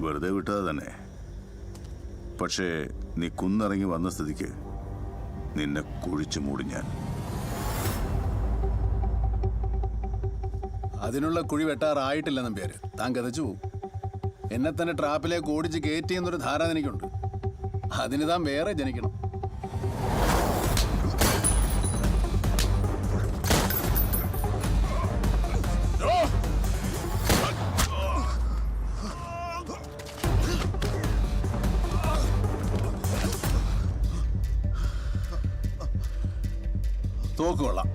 വെറുതെ വിട്ടത് തന്നെ. പക്ഷേ നീ കുന്നിറങ്ങി വന്ന സ്ഥിതിക്ക് നിന്നെ കുഴിച്ചു മൂടി ഞാൻ. അതിനുള്ള കുഴി വെട്ടാറായിട്ടില്ല നമ്പ്യാര്. താൻ കഥച്ചു പോവും. എന്നെ തന്നെ ട്രാപ്പിലേക്ക് ഓടിച്ച് കയറ്റി എന്നൊരു ധാരണ എനിക്കുണ്ട്. അതിന് താൻ വേറെ ജനിക്കണം. തോക്ക് കൊള്ളാം.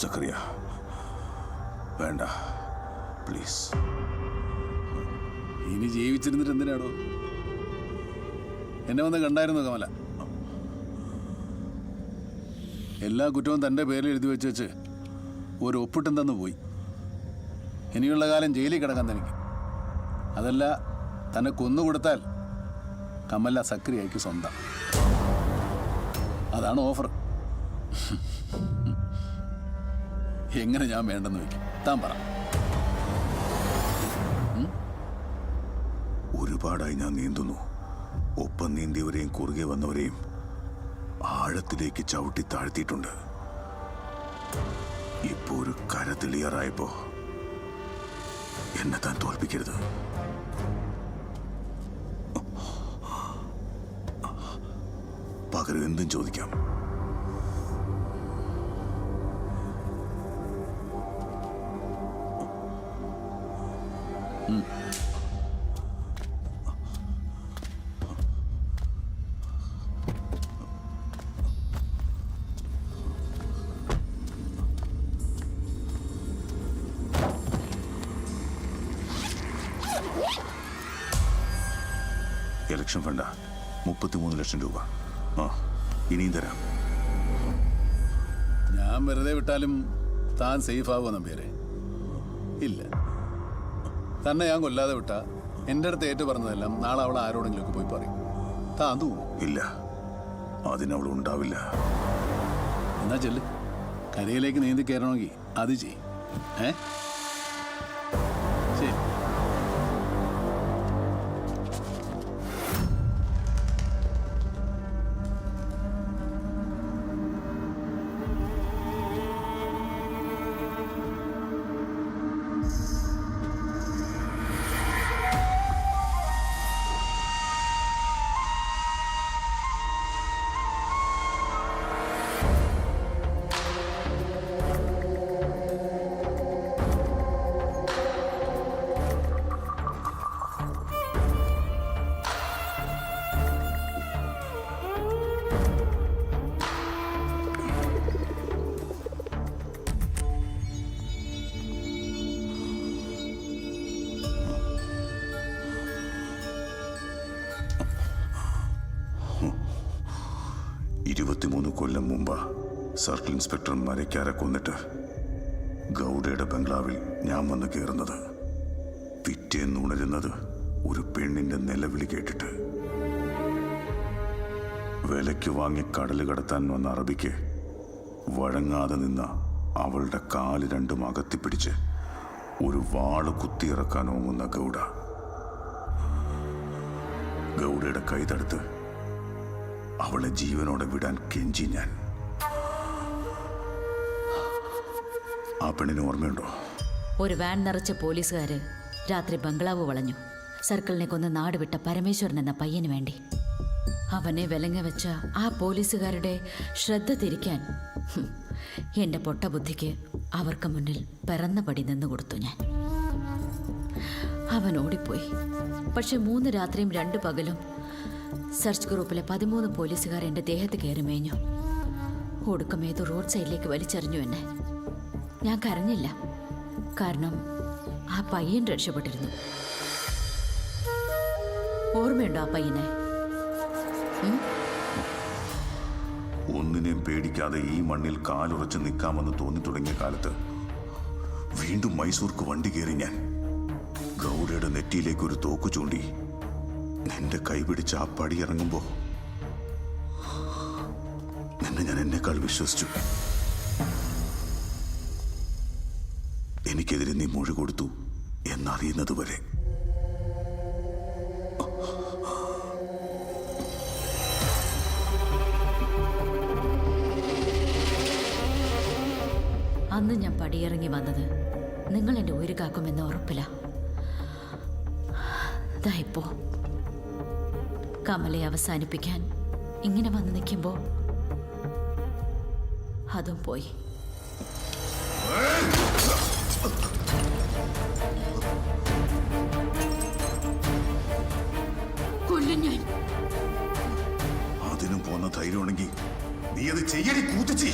സക്കറിയ, വേണ്ട പ്ലീസ്. ഇനി ജീവിച്ചിരുന്നിട്ട് എന്തിനാടോ? എന്നെ വന്ന് കണ്ടായിരുന്നു കമല. എല്ലാ കുറ്റവും തൻ്റെ പേരിൽ എഴുതി വെച്ച് ഒരു ഒപ്പിട്ടും തന്നു പോയി. ഇനിയുള്ള കാലം ജയിലിൽ കിടക്കാൻ തനിക്ക്. അതല്ല, തന്നെ കൊന്നുകൊടുത്താൽ കമല സക്രിയയ്ക്ക് സ്വന്തം. അതാണ് ഓഫർ. എങ്ങനെ ഞാൻ വേണ്ടെന്ന് വയ്ക്കും? താൻ പറ. ഒരുപാടായി ഞാൻ നീന്തുന്നു. ഒപ്പം നീന്തിയവരെയും കുറുകെ വന്നവരെയും ആഴത്തിലേക്ക് ചവിട്ടി താഴ്ത്തിയിട്ടുണ്ട്. ഇപ്പോ ഒരു കര തെളിയാറായപ്പോ എന്നെ താൻ തോൽപ്പിക്കരുത്. പകരം എന്തും ചോദിക്കാം. ഇലക്ഷൻ ഫണ്ടാ 33 ലക്ഷം രൂപ. ഇനിയും തരാം. ഞാൻ വെറുതെ വിട്ടാലും താൻ സേഫ് ആവുമോ നമ്പ്യാരെ? ഇല്ല. തന്നെ ഞാൻ കൊല്ലാതെ വിട്ട എൻ്റെ അടുത്ത് ഏറ്റു പറഞ്ഞതെല്ലാം നാളെ അവൾ ആരോടെങ്കിലുമൊക്കെ പോയി പറയും. താൻ തോന്നും. ഇല്ല, അതിനവൾ ഉണ്ടാവില്ല. എന്നാ ചെല്ല്. കരയിലേക്ക് നീന്തി കയറണമെങ്കിൽ അത് ചെയ്യും. ശരി. കൊല്ലം മുമ്പ് സർക്കിൾ ഇൻസ്പെക്ടർ മരക്കാരെ കൊന്നിട്ട് ഗൗഡയുടെ ബംഗ്ലാവിൽ ഞാൻ വന്ന് കയറുന്നത്, പിറ്റേന്നുണരുന്നത് ഒരു പെണ്ണിന്റെ നിലവിളി കേട്ടിട്ട്. വിലയ്ക്ക് വാങ്ങി കടല് കടത്താൻ വന്ന അറബിക്ക് വഴങ്ങാതെ നിന്ന അവളുടെ കാല് രണ്ടും അകത്തിപ്പിടിച്ച് ഒരു വാള് കുത്തിയിറക്കാൻ ഓങ്ങുന്ന ഗൗഡയുടെ കൈ തടുത്ത് അവളെ ജീവനോടെ വിടാൻ കെഞ്ചി ഞാൻ. ആ പെണ്ണിന് ഓർമ്മയുണ്ടോ? ഒരു വാൻ നിറച്ച പോലീസുകാര് രാത്രി ബംഗ്ലാവ് വളഞ്ഞു. സർക്കിളിനെ കൊന്ന് നാട് വിട്ട പരമേശ്വരൻ എന്ന പയ്യന് വേണ്ടി. അവനെ വിലങ്ങ വെച്ച ആ പോലീസുകാരുടെ ശ്രദ്ധ തിരിക്കാൻ എൻ്റെ പൊട്ട ബുദ്ധിക്ക് അവർക്ക് മുന്നിൽ പിറന്ന പടി നിന്ന് കൊടുത്തു ഞാൻ. അവൻ ഓടിപ്പോയി. പക്ഷെ 3 രാത്രിയും 2 പകലും സെർച്ച് ഗ്രൂപ്പിലെ 13 പോലീസുകാർ എൻ്റെ ദേഹത്ത് കയറി മേഞ്ഞു. ഒടുക്കം ഏതോ റോഡ് സൈഡിലേക്ക് വലിച്ചെറിഞ്ഞു എന്നെ. ഞാൻ കരഞ്ഞില്ല, കാരണം ആ പയ്യൻ രക്ഷപ്പെട്ടിരുന്നു. ഓർമ്മയുണ്ടോ ആ പയ്യനെ? ഒന്നിനെയും പേടിക്കാതെ ഈ മണ്ണിൽ കാലുറച്ച് നിൽക്കാമെന്ന് തോന്നി തുടങ്ങിയ കാലത്ത് വീണ്ടും മൈസൂർക്ക് വണ്ടി കയറി ഞാൻ. ഗൗഡയുടെ നെറ്റിയിലേക്ക് ഒരു തോക്ക് ചൂണ്ടി നിന്റെ കൈപിടിച്ച് ആ പടി ഇറങ്ങുമ്പോ നിന്നെ ഞാൻ എന്നെക്കാൾ വിശ്വസിച്ചു. എനിക്കെതിരെ നീ മൊഴി കൊടുത്തു എന്നറിയുന്നത് വരെ. അന്ന് ഞാൻ പടിയിറങ്ങി വന്നത് നിങ്ങൾ എൻ്റെ ഉയിര് കാക്കുമെന്ന് ഉറപ്പില്ല. ഇപ്പോ കമലയെ അവസാനിപ്പിക്കാൻ ഇങ്ങനെ വന്ന് നിൽക്കുമ്പോൾ അതും പോയി. കൊല്ലും ഞാൻ. അതിനും പോന്ന ധൈര്യമാണെങ്കിൽ നീ അത് ചെയ്യടി കൂത്തിച്ചി.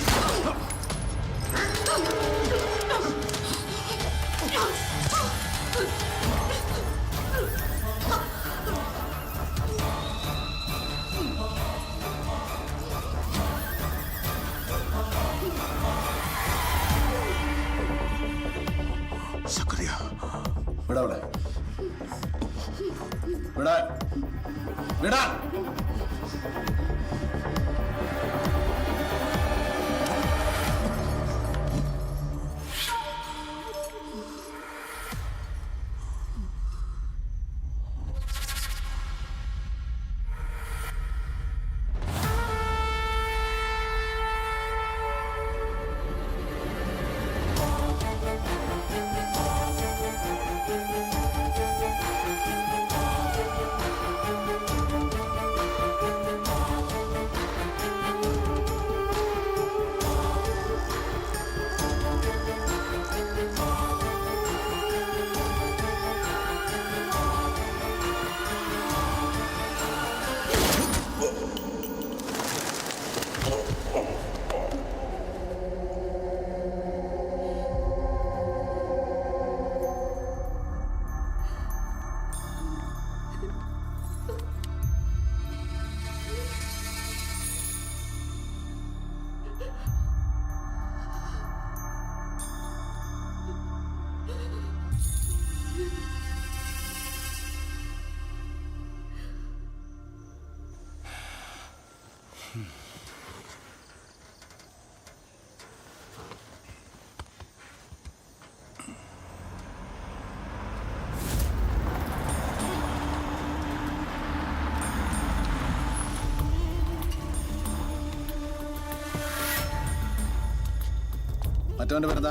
മറ്റവന്റെ പേരെന്താ?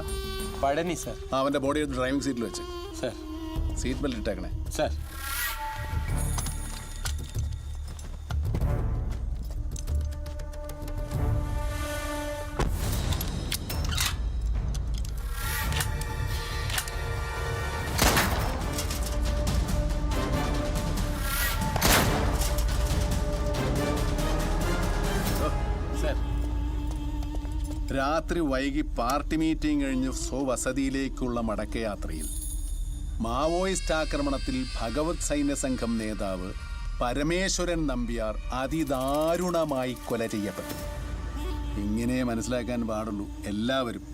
പഴനി സർ. അവന്റെ ബോഡി എടുത്ത് ഡ്രൈവിംഗ് സീറ്റിൽ വെച്ച്. സർ. സീറ്റ് ബെൽറ്റ് ഇട്ടേക്കണേ. സർ. രാത്രി വൈകി പാർട്ടി മീറ്റിംഗ് കഴിഞ്ഞ് സ്വവസതിയിലേക്കുള്ള മടക്കയാത്രയിൽ മാവോയിസ്റ്റ് ആക്രമണത്തിൽ ഭഗവത് സൈന്യസംഘം നേതാവ് പരമേശ്വരൻ നമ്പ്യാർ അതിദാരുണമായി കൊല ചെയ്യപ്പെട്ടു. ഇങ്ങനെ മനസ്സിലാക്കാൻ പാടുള്ളൂ എല്ലാവരും.